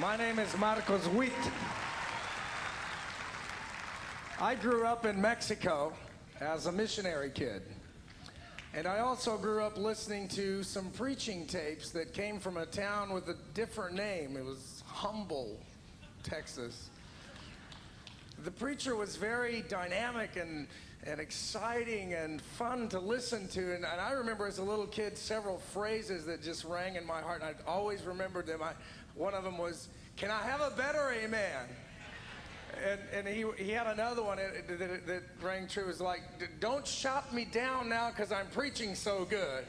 My name is Marcos Witt. I grew up in Mexico as a missionary kid. And I also grew up listening to some preaching tapes that came from a town with a different name. It was Humble, Texas. The preacher was very dynamic and exciting and fun to listen to. And I remember as a little kid several phrases that just rang in my heart, and I always remembered them. One of them was, "Can I have a better amen?" And he had another one that rang true. It was like, "Don't shut me down now because I'm preaching so good."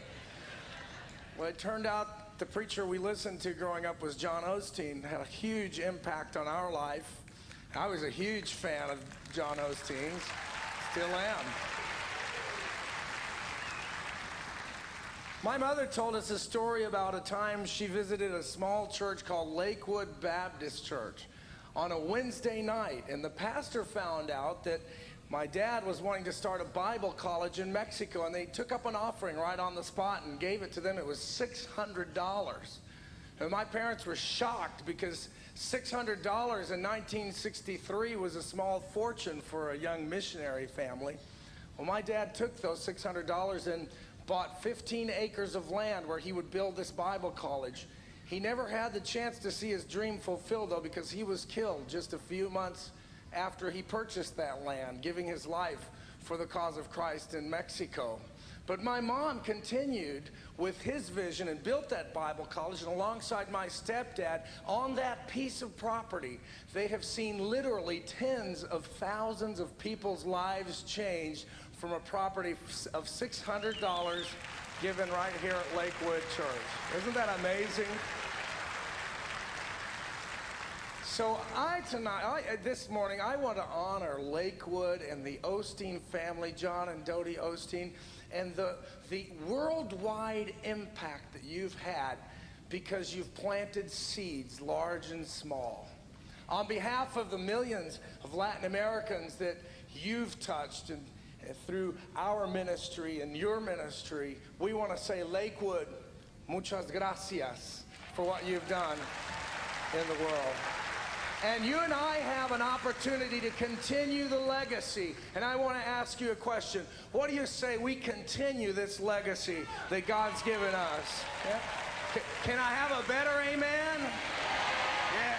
Well, it turned out the preacher we listened to growing up was John Osteen. Had a huge impact on our life. I was a huge fan of John Osteen's. Still am. My mother told us a story about a time she visited a small church called Lakewood Baptist Church on a Wednesday night, and the pastor found out that my dad was wanting to start a Bible college in Mexico, and they took up an offering right on the spot and gave it to them. It was $600. And my parents were shocked because $600 in 1963 was a small fortune for a young missionary family. Well, my dad took those $600 and bought 15 acres of land where he would build this Bible college. He never had the chance to see his dream fulfilled, though, because he was killed just a few months after he purchased that land, giving his life for the cause of Christ in Mexico. But my mom continued with his vision and built that Bible college, and alongside my stepdad, on that piece of property, they have seen literally tens of thousands of people's lives changed from a property of $600 given right here at Lakewood Church. Isn't that amazing? So this morning, I want to honor Lakewood and the Osteen family, John and Dodie Osteen, and the worldwide impact that you've had because you've planted seeds, large and small. On behalf of the millions of Latin Americans that you've touched and through our ministry and your ministry, we want to say, Lakewood, muchas gracias for what you've done in the world. And you and I have an opportunity to continue the legacy. And I want to ask you a question. What do you say we continue this legacy that God's given us? Yeah? Can I have a better amen? Yeah.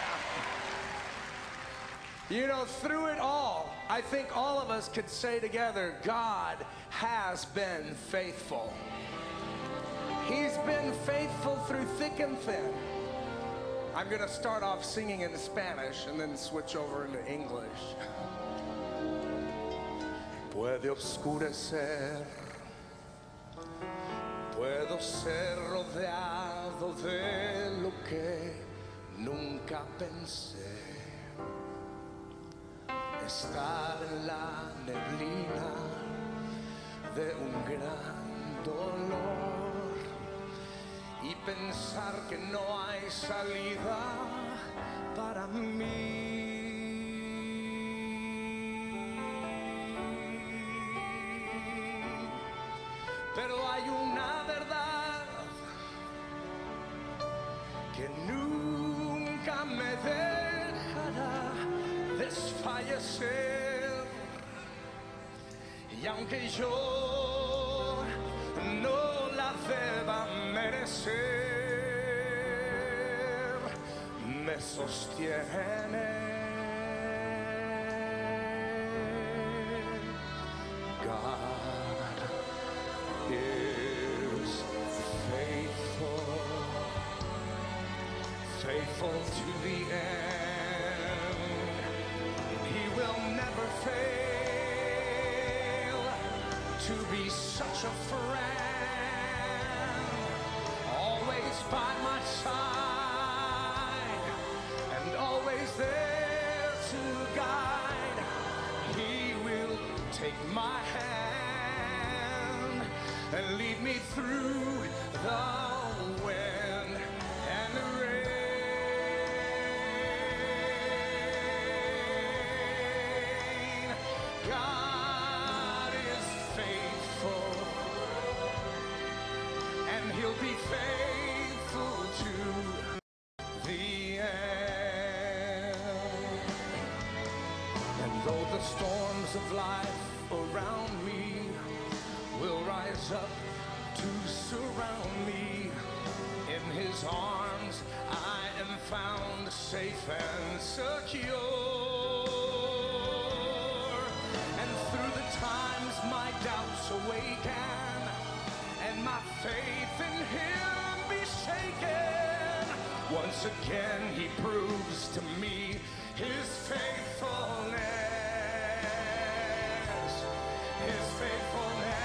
You know, through it all, I think all of us could say together, God has been faithful. He's been faithful through thick and thin. I'm going to start off singing in Spanish and then switch over into English. Puede oscurecer, puedo ser rodeado de lo que nunca pensé. Estar en la neblina de un gran dolor. Y pensar que no hay salida para mí. Pero hay una verdad que nunca me dejará desfallecer. Y aunque yo no la deba merecer, me sostiene. God is faithful, faithful to the end. He will never fail to be such a friend, always by my side and always there to guide. He will take my hand and lead me through the wind and the rain. God is faithful, and He'll be faithful to the end. Storms of life around me will rise up to surround me. In his arms I am found safe and secure. And through the times my doubts awaken, and my faith in him be shaken, once again he proves to me his faithfulness. His faithfulness.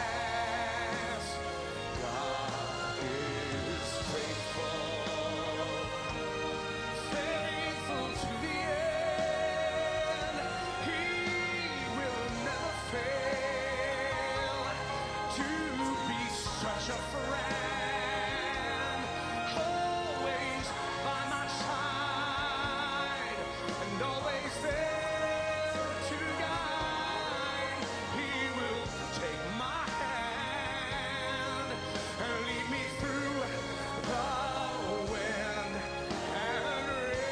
God is faithful, faithful to the end. He will never fail to be such a friend, always by my side and always there to guide. He will take my hand and lead me through the wind and rain.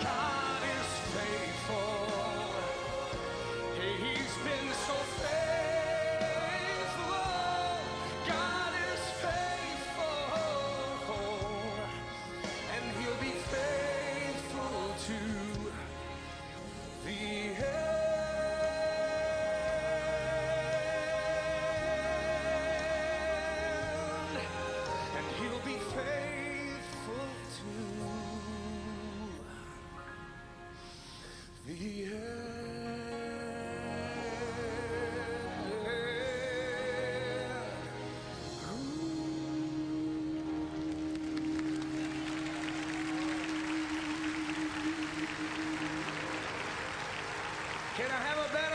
God is faithful. He's been so faithful. God is faithful, and he'll be faithful to the end. And he'll be faithful to the end. Can I have a better